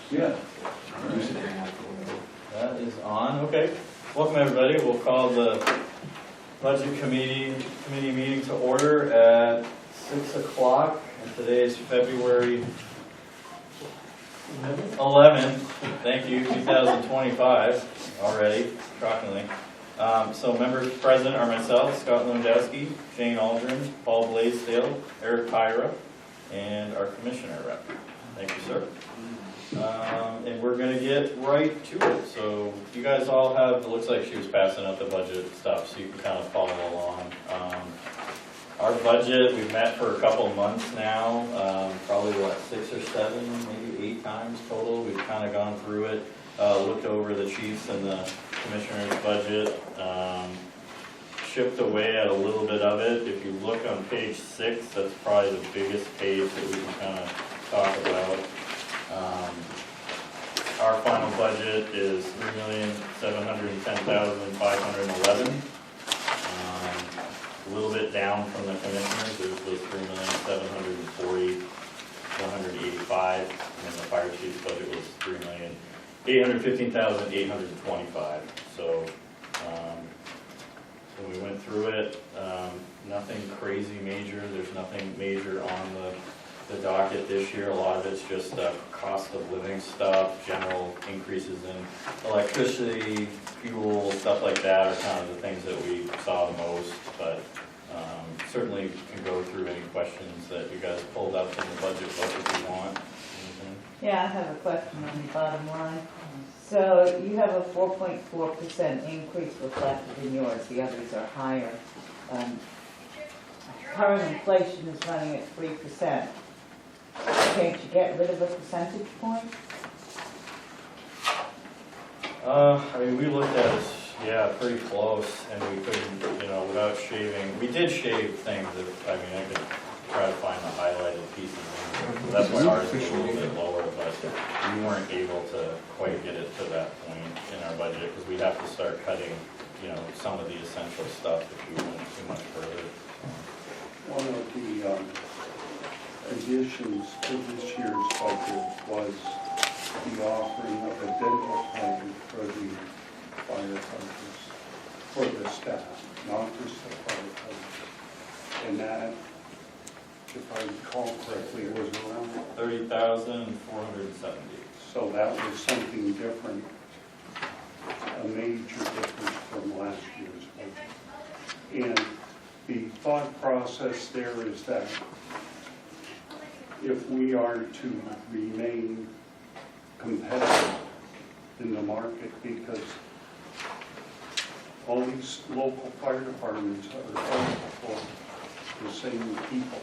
Yeah. That is on. Okay. Welcome everybody. We'll call the budget committee meeting to order at 6 o'clock. And today is February 11th. Thank you. 2025 already. Shockingly. So members present are myself, Scott Lewandowski, Jane Aldrin, Paul Blaisdell, Eric Pyra, and our commissioner rep. Thank you, sir. And we're going to get right to it. So you guys all have, it looks like she was passing out the budget stuff, so you can kind of follow along. Our budget, we've met for a couple of months now, probably what, 6 or 7, maybe 8 times total. We've kind of gone through it, looked over the chief's and the commissioner's budget, chipped away at a little bit of it. If you look on page 6, that's probably the biggest page that we can kind of talk about. Our final budget is $3,710,511. A little bit down from the commissioners. It was $3,740,185, and then the fire chief's budget was $3,815,825. So when we went through it, nothing crazy major. There's nothing major on the docket this year. A lot of it's just cost of living stuff, general increases in electricity, fuel, stuff like that are kind of the things that we saw the most, but certainly can go through any questions that you guys pulled up in the budget book if you want. Yeah, I have a question on the bottom line. So you have a 4.4% increase reflected in yours, the others are higher. Current inflation is running at 3%. Can't you get rid of a percentage point? I mean, we looked at it, yeah, pretty close, and we couldn't, without shaving. We did shave things that, I mean, I could try to find the highlighted pieces. So that's why ours is a little bit lower, but we weren't able to quite get it to that point in our budget because we'd have to start cutting, some of the essential stuff if we went too much further. One of the additions to this year's budget was the offering of a dental plan for the firefighters, for the staff, not just the firefighters. And that, if I recall correctly, was around $30,470. So that was something different, a major difference from last year's budget. And the thought process there is that if we are to remain competitive in the market, because all these local fire departments are fighting for the same people.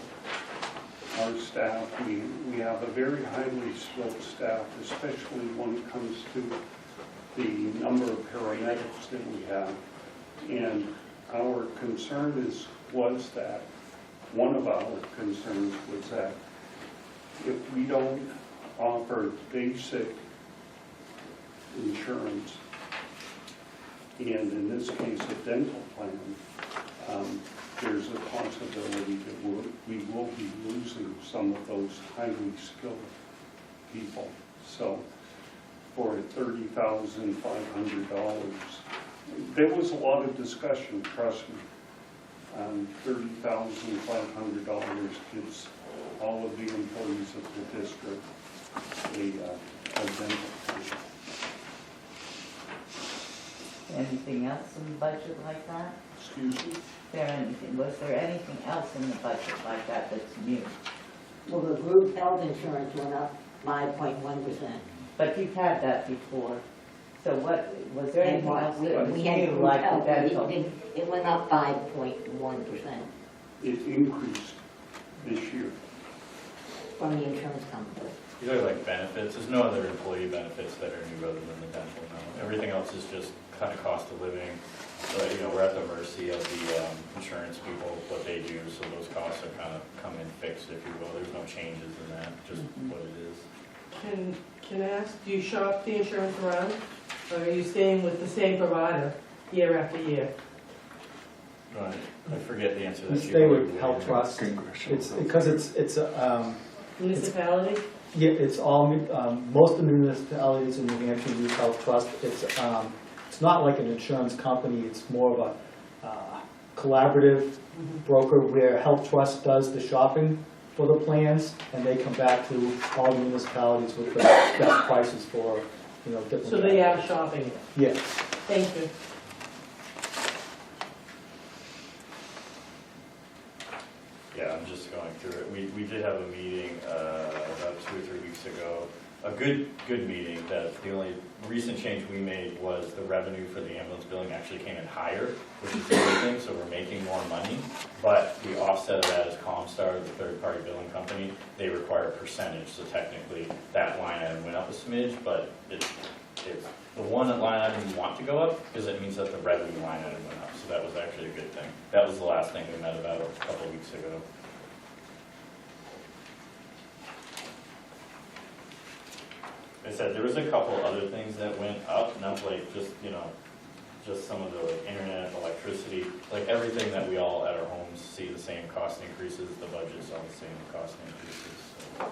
Our staff, we have a very highly skilled staff, especially when it comes to the number of paramedics that we have. And our concern was that, one of our concerns was that if we don't offer basic insurance, and in this case a dental plan, there's a possibility that we will be losing some of those highly skilled people. So for $30,500, there was a lot of discussion, trust me. $30,500 gives all of the employees of the district a dental plan. Anything else in the budget like that? Excuse me? Was there anything else in the budget like that that's new? Well, the group health insurance went up 5.1%. But you've had that before. So was there anything else that was We had new, group like the health, dental? it went up 5.1% It increased this year. from the insurance company. These are like benefits. There's no other employee benefits that are new other than the dental now. Everything else is just kind of cost of living. We're at the mercy of the insurance people, what they do, so those costs are kind of come in fixed, if you will. There's no changes in that, just what it is. Can I ask, do you shop the insurance around? Or are you staying with the same provider year after year? Right. I forget the answer to We that. stay with Health Trust. It's because it's Municipality? Yeah, it's all, most of the municipalities in New Hampshire use Health Trust. It's not like an insurance company, it's more of a collaborative broker where Health Trust does the shopping for the plans, and they come back to all the municipalities with the best prices for, different. So they are shopping it. Yes. Thank you. Yeah, I'm just going through it. We did have a meeting about 2 or 3 weeks ago. A good meeting that the only recent change we made was the revenue for the ambulance billing actually came in higher, which is a good thing, so we're making more money. But the offset of that is Comstar, the third-party billing company. They require a percentage, so technically that line item went up a smidge, but it's the one line item we want to go up because it means that the revenue line item went up. So that was actually a good thing. That was the last thing we met about a couple of weeks ago. I said there was a couple other things that went up, not like just some of the internet, electricity, like everything that we all at our homes see the same cost increases, the budget's all the same cost increases. So.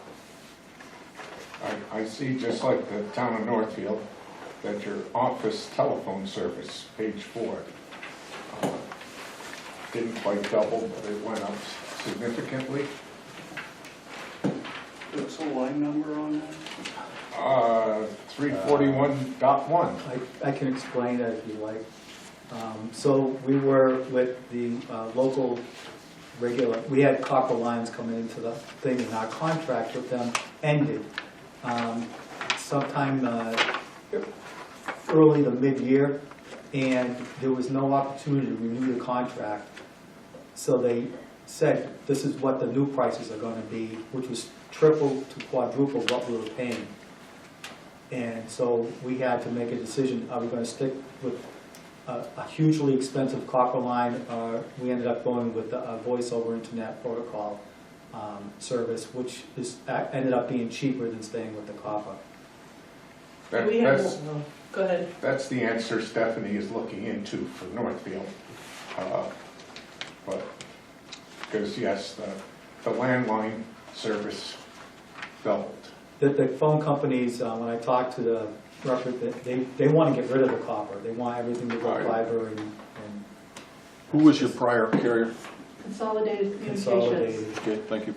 I see, just like the town of Northfield, that your office telephone service, page 4, didn't quite double, but it went up significantly. What's the line number on that? 341.1. I can explain that if you like. So we were with the local we had copper lines coming into the thing, and our contract with them ended sometime early to mid-year, and there was no opportunity to renew the contract. So they said, this is what the new prices are going to be, which was triple to quadruple what we were paying. And so we had to make a decision, are we going to stick with a hugely expensive copper line, or we ended up going with a voice over internet protocol service, which ended up being cheaper than staying with the copper. Go ahead. That's the answer Stephanie is looking into for Northfield. But, because yes, the landline service doubled. The phone companies, when I talked to the representative, they want to get rid of the copper. They want everything to go fiber and Who was your prior carrier? Consolidated Communications. consolidated. Okay, thank you.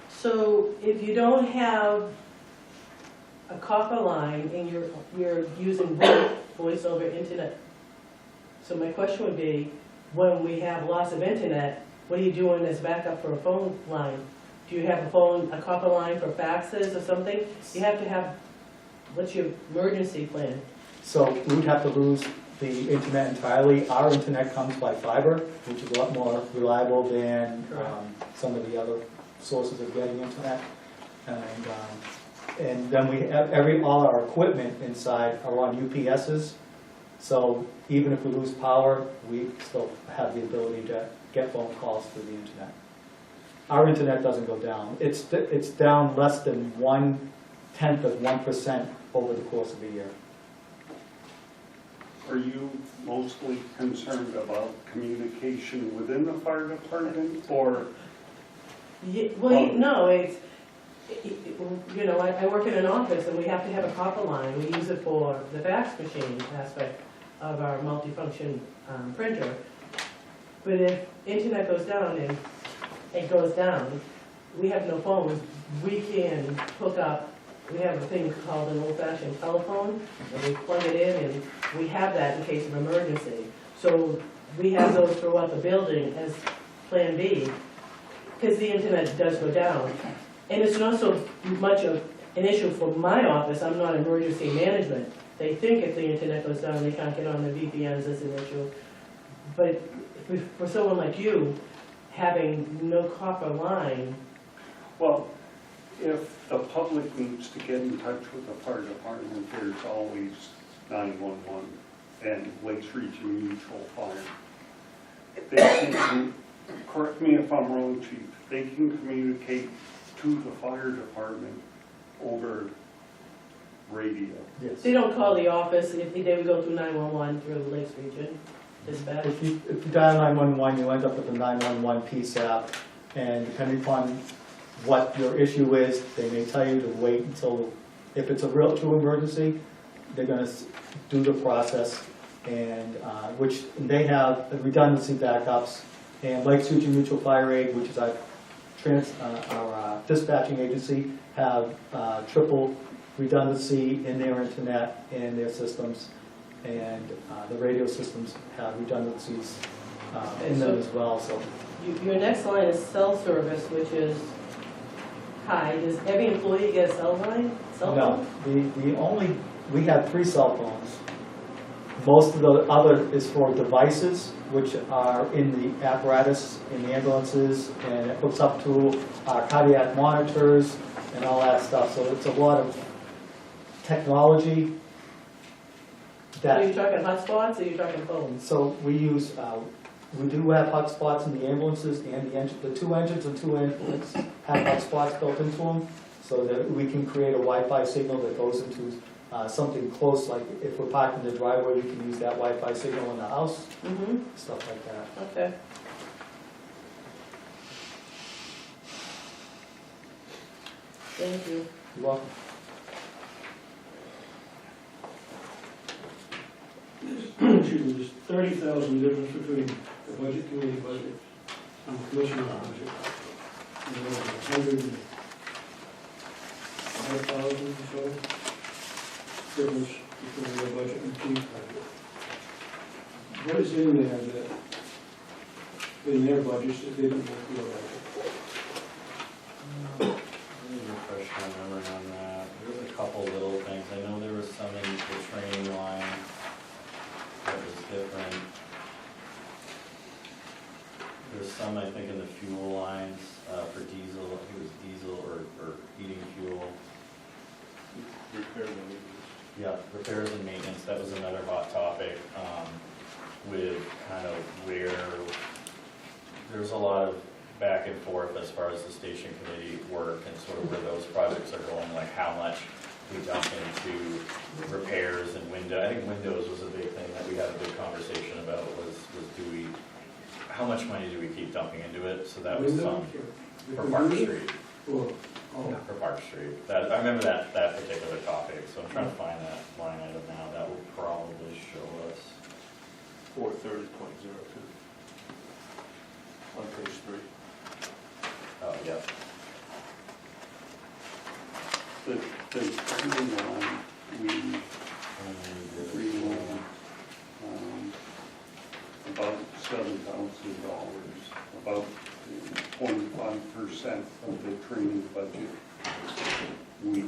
So if you don't have a copper line and you're using voice over internet, so my question would be, when we have loss of internet, what are you doing as backup for a phone line? Do you have a copper line for faxes or something? You have to have, what's your emergency plan? So we would have to lose the internet entirely. Our internet comes by fiber, which is a lot more reliable than some of the other sources of getting internet. And then we have all our equipment inside are on UPSs. So even if we lose power, we still have the ability to get phone calls through the internet. Our internet doesn't go down. It's down less than 0.1% over the course of a year. Are you mostly concerned about communication within the fire department, or? Yeah, well, no, I work in an office and we have to have a copper line. We use it for the fax machine aspect of our multifunction printer. But if internet goes down and it goes down, we have no phones. We can hook up, we have a thing called an old-fashioned telephone, and we plug it in, and we have that in case of emergency. So we have those throughout the building as Plan B, because the internet does go down. And it's not so much of an issue for my office. I'm not emergency management. They think if the internet goes down, they can't get on the VPNs as an issue. But for someone like you, having no copper line. Well, if the public needs to get in touch with the fire department, there's always 911 and Lakes Region Mutual Fire. They can, correct me if I'm wrong, Chief, they can communicate to the fire department over radio. Yes. They don't call the office, they would go through 911 through Lakes Region dispatch. If you dial 911, you end up with a 911 PSAP, and depending upon what your issue is. They may tell you to wait until, if it's a real true emergency, they're gonna do the process, and, which, they have redundancy backups, and Lake Suture Mutual Fire Aid, which is our dispatching agency, have triple redundancy in their internet and their systems, and the radio systems have redundancies in them as well, so. Your next line is cell service, which is high. Does every employee get a cell line? Cell No, phone? we have 3 cell phones. Most of the other is for devices, which are in the apparatus, in the ambulances, and it hooks up to our cardiac monitors and all that stuff. So it's a lot of technology So you're that, talking hotspots, or you're talking phones? so we use, we do have hotspots in the ambulances, and the 2 engines and 2 ambulances have hotspots built into them, so that we can create a Wi-Fi signal that goes into something close, like if we're parked in the driveway, we can use that Wi-Fi signal in the house, Mm-hmm, stuff like that. okay. Thank you. You're welcome. Excuse me, there's 30,000 difference between the budget committee budget and the commissioner's budget. And there's 105,000 or so difference between the budget and the chief's budget. What is in there that, in their budgets that didn't go through your budget? Let me refresh my memory on that. There was a couple little things. I know there was some in the training line that was different. There's some, I think, in the fuel lines for diesel. I think it was diesel or heating fuel. Repair and maintenance. Yeah, repairs and maintenance, that was another hot topic, with kind of where, there's a lot of back and forth as far as the station committee work and sort of where those projects are going, like how much we dump into repairs and I think windows was a big thing that we had a big conversation about, was how much money do we keep dumping into it? So that was some, for Park Street. For Park Street. That, I remember that particular topic, so I'm trying to find that line item now. That will probably show us. 430.02. On page 3. Oh, yeah. The training line, we reload about $7,000, about 25% of the training budget. We,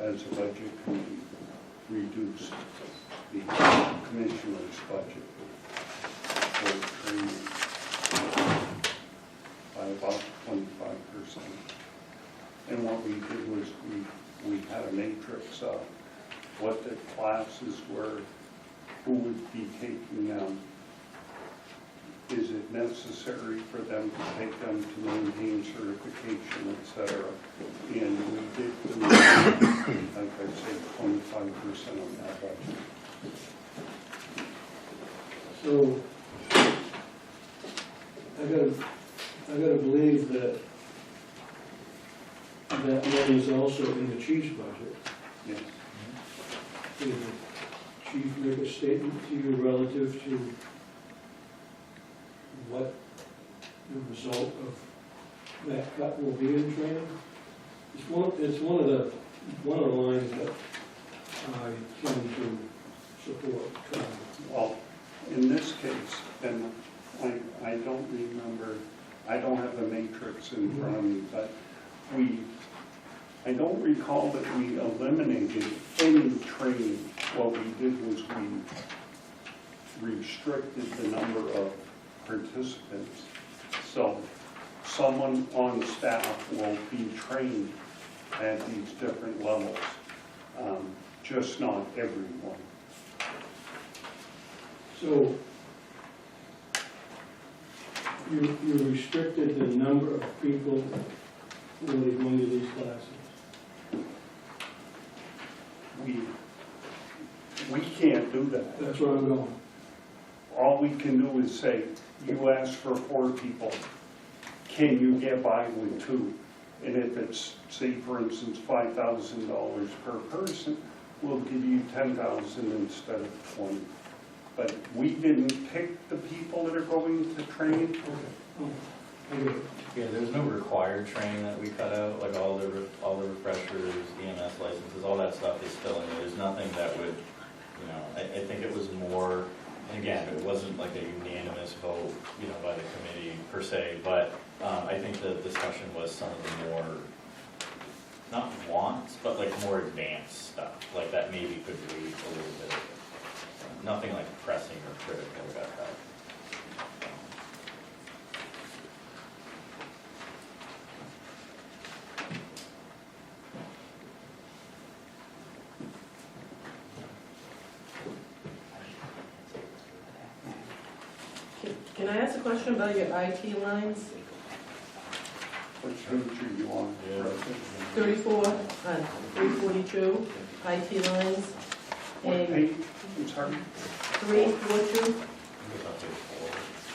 as a budget committee, reduced the commissioner's budget for training by about 25%. And what we did was we had a matrix of what the classes were, who would be taking them, is it necessary for them to take them to maintain certification, et cetera. And we did, like I said, 25% of that budget. So, I gotta believe that that money is also in the chief's budget. Yes. Did the chief make a statement to you relative to what the result of that cut will be in training? It's one of the lines that I tend to support. Well, in this case, and I don't remember, I don't have the matrix in front of me, but I don't recall that we eliminated any training. What we did was we restricted the number of participants. So someone on staff will be trained at these different levels, just not everyone. So, you restricted the number of people who will be going to these classes. We can't do that. That's where I'm going. All we can do is say, you asked for 4 people. Can you get by with 2? And if it's, say for instance, $5,000 per person, we'll give you 10,000 instead of 20. But we didn't pick the people that are going to train. Yeah, there's no required training that we cut out, like all the refreshers, EMS licenses, all that stuff is still in there. There's nothing that would, I think it was more, and again, it wasn't like a unanimous vote, by the committee per se, but I think the discussion was some of the more, not wants, but like more advanced stuff, like that maybe could wait a little bit. Nothing like pressing or critical about that. Can I ask a question about your IT lines? Which page are you on? 34, 342, IT lines, What and page? I'm sorry? 342.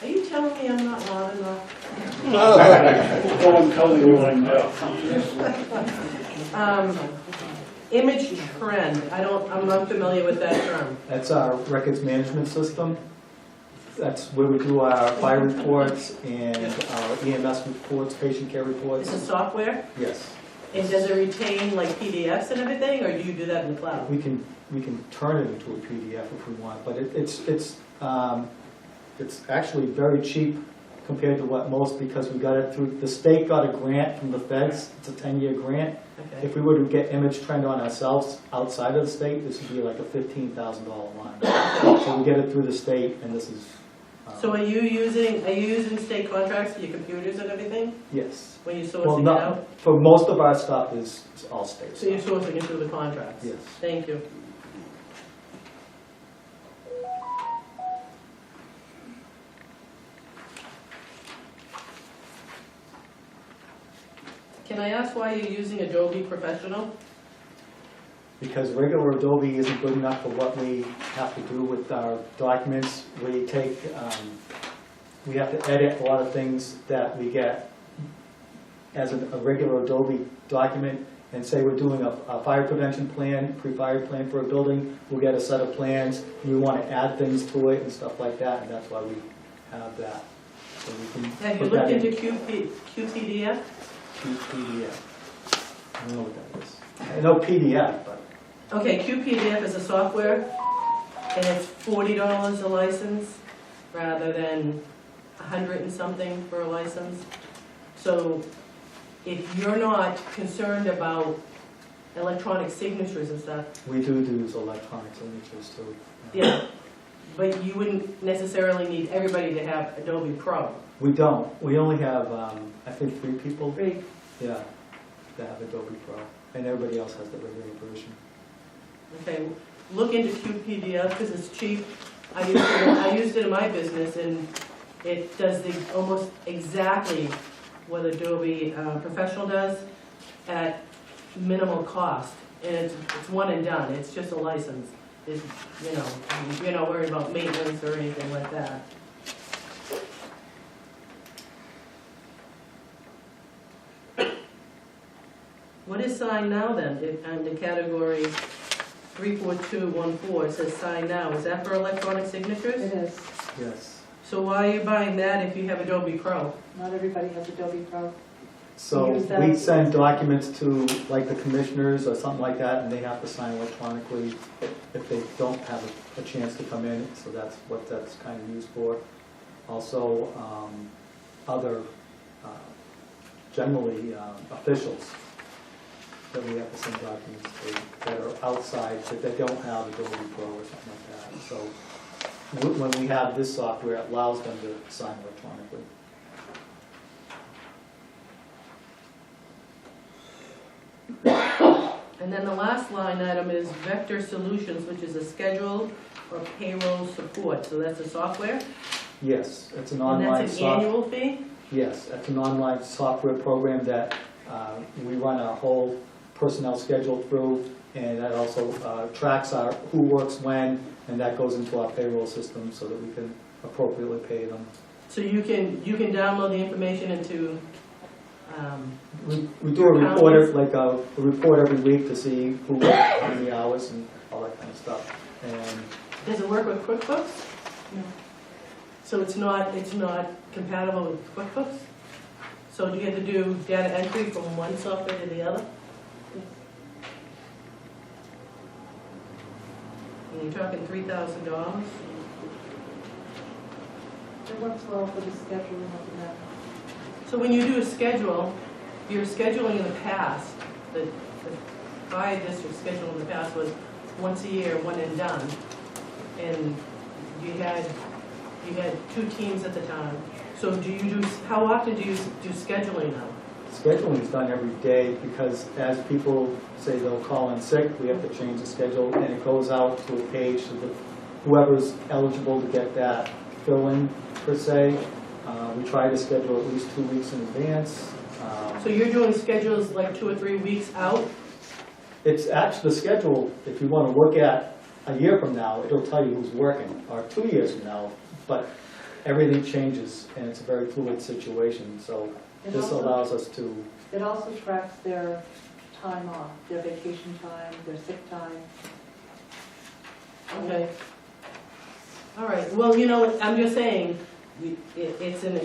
Are you telling me I'm not loud enough? Oh, I'm telling you right now. Image trend, I'm not familiar with that term. That's our records management system. That's where we do our fire reports and our EMS reports, patient care reports. It's a software, Yes. and does it retain like PDFs and everything, or do you do that in the cloud? We can turn it into a PDF if we want, but it's actually very cheap compared to what most, because we got it through, the state got a grant from the feds. It's a 10-year grant. Okay. If we were to get image trend on ourselves outside of the state, this would be like a $15,000 line. So we get it through the state, and this is. So are you using state contracts for your computers and everything Yes. when you're Well, sourcing it not, out? for most of our stuff is all state So you're stuff. sourcing it through the contracts? Yes. Thank you. Can I ask why you're using Adobe Professional? Because regular Adobe isn't good enough for what we have to do with our documents. We have to edit a lot of things that we get as a regular Adobe document. And say we're doing a fire prevention plan, pre-fire plan for a building, we'll get a set of plans, and we want to add things to it and stuff like that, and that's why we have that. So we can Have you put that looked in into QPDF? PDF. I don't know what that is. I know PDF, but Okay, QPDF is a software, and it's $40 a license rather than 100 and something for a license. So if you're not concerned about electronic signatures and stuff, we do use electronic signatures too. yeah, but you wouldn't necessarily need everybody to have Adobe Pro. We don't. We only have, I think, 3 people. Great. Yeah, that have Adobe Pro, and everybody else has the regular version. Okay, look into QPDF because it's cheap. I used it in my business, and it does almost exactly what Adobe Professional does at minimal cost, and it's one and done. It's just a license. It's, you're not worried about maintenance or anything like that. What is Sign Now then? Under category 34214, it says Sign Now. Is that for electronic signatures? It is. Yes. So why are you buying that if you have Adobe Pro? Not everybody has Adobe Pro. So Use that. we send documents to, like, the commissioners or something like that, and they have to sign electronically if they don't have a chance to come in, so that's what that's kind of used for. Also, other, generally, officials that we have to send documents to that are outside, that don't have Adobe Pro or something like that. So when we have this software, it allows them to sign electronically. And then the last line item is Vector Solutions, which is a schedule or payroll support. So that's a software? Yes, it's an And online that's an software. annual fee? Yes, it's an online software program that we run our whole personnel schedule through, and that also tracks who works when, and that goes into our payroll system so that we can appropriately pay them. So you can download the information into We do a report, like a report every week to see who worked how many hours and all that kind of stuff. And Does it work with QuickBooks? No. So it's not compatible with QuickBooks? So do you have to do data entry from one software to the other? And you're talking $3,000? It works well for the scheduling of that. So when you do a schedule, your scheduling in the past, the fire district schedule in the past was once a year, one and done. And you had 2 teams at the time. So how often do you do scheduling now? scheduling is done every day because as people say they'll call in sick, we have to change the schedule and it goes out to a page so that whoever's eligible to get that fill in per se. We try to schedule at least 2 weeks in advance. So you're doing schedules like 2 or 3 weeks out? It's actually the schedule, if you want to look at a year from now, it'll tell you who's working, or 2 years from now, but everything changes and it's a very fluid situation, so this allows us to. It also tracks their time off, their vacation time, their sick time. Okay. All right, well, you know, I'm just saying, it's an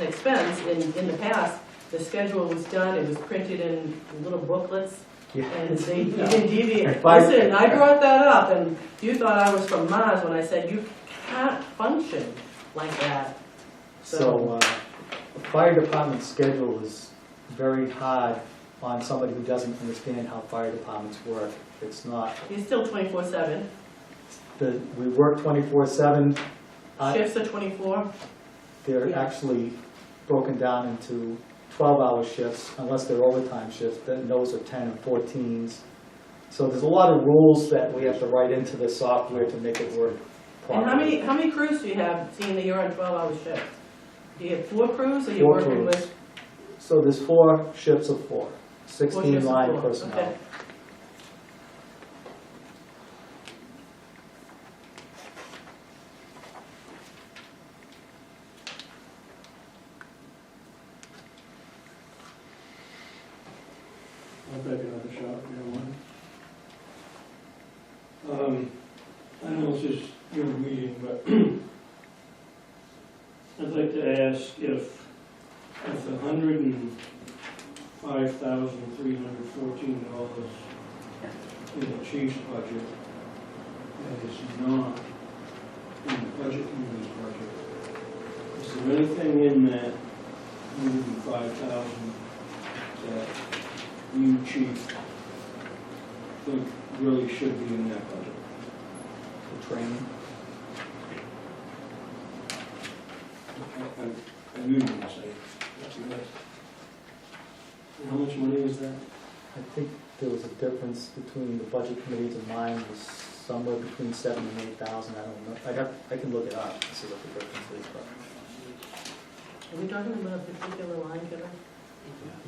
expense. In the past, the schedule was done, it was printed in little booklets, and they didn't deviate. Listen, I brought that up, and you thought I was from Mars when I said you can't function like that. So the fire department schedule is very hard on somebody who doesn't understand how fire departments work. It's not. You're still 24/7. We work 24/7. Shifts are 24. They're actually broken down into 12-hour shifts, unless they're overtime shifts, then those are 10 and 14s. So there's a lot of rules that we have to write into the software to make it work properly. And how many crews do you have, seeing that you're on 12-hour shifts? Do you have 4 crews, or are you 4 working crews. with? So there's 4 shifts of 4, 4 16 shifts of line 4, personnel. okay. I'll take another shot if you don't mind. I know it's just your meeting, but I'd like to ask if $105,314 in the chief's budget that is not in the budget committee's budget, is there anything in that 105,000 that you, chief, think really should be in that budget? The training. I knew you were going to say that's good. And how much money is that? I think there was a difference between the budget committees and mine was somewhere between 7,000 and 8,000. I don't know. I can look it up and see what the difference is. But Are we talking about a particular line, Kevin?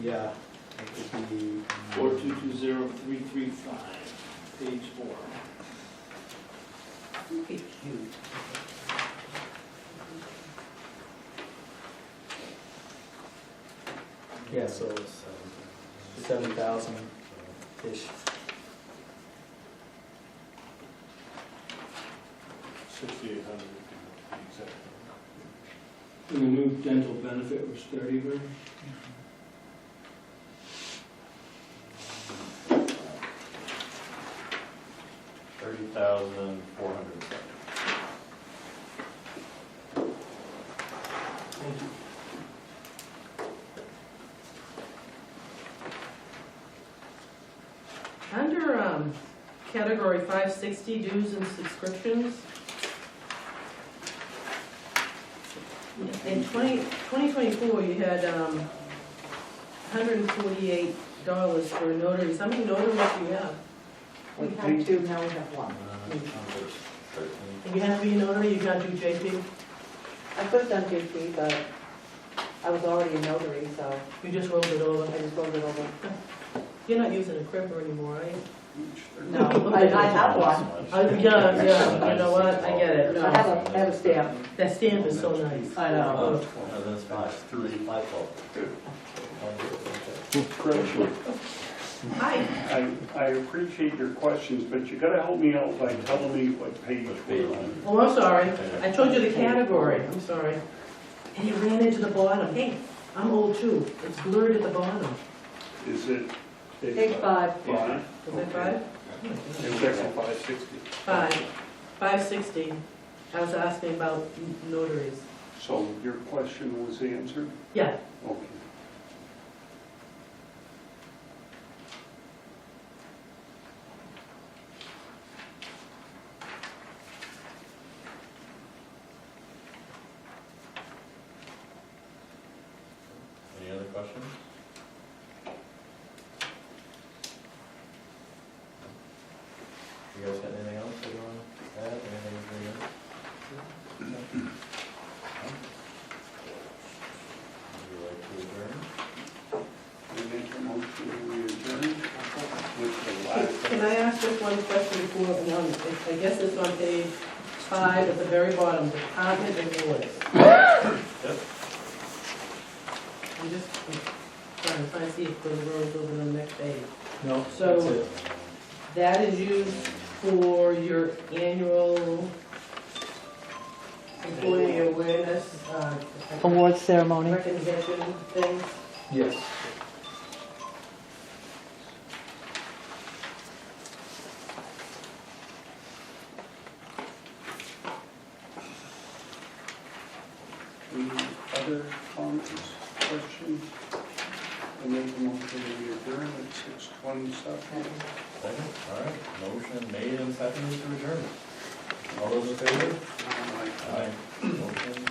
yeah, it would be 4220335, page 4. It's huge. yeah. So it's 7,000-ish. 6,800 exactly. And the new dental benefit was 30 grand? $30,400. Thank you. Under category 560, dues and subscriptions, in 2024, you had $148 for notaries. How many notaries do you have? We had 2, now we have 1. And you have to be a notary, you can't do JP? I could have done JP, but I was already a notary, so You just rolled it over. I just rolled it over. You're not using a crimper anymore, are you? No. I have one. Yeah, you know what, I get it. I have a stamp. That stamp is so nice. I know. That's five, three, five, Hi. I appreciate your questions, but you gotta help me out by telling me what page we're on. Oh, I'm sorry. I told you the category. I'm sorry. And you ran into the bottom. Hey, I'm old too. It's blurred at the bottom. Is it Page 5. five? Is that five? Section 560. 560. I was asking about notaries. So your question was answered? Yeah. Okay. Any other questions? You guys got anything else that you want to add? Anything for you? Would you like to adjourn? I make a motion that we adjourn with the last. Can I ask just one question before, I guess it's on page 5 at the very bottom, department and boards. Yep. I'm just trying to find, see if the rows over on the next page. No, So- that's it. That is used for your annual employee awareness, Award ceremony. recognition things. Yes. Any other comments, questions? I make a motion that we adjourn at 6:27. Second, all right, motion made and seconded to adjourn. All those in favor? Aye. Motion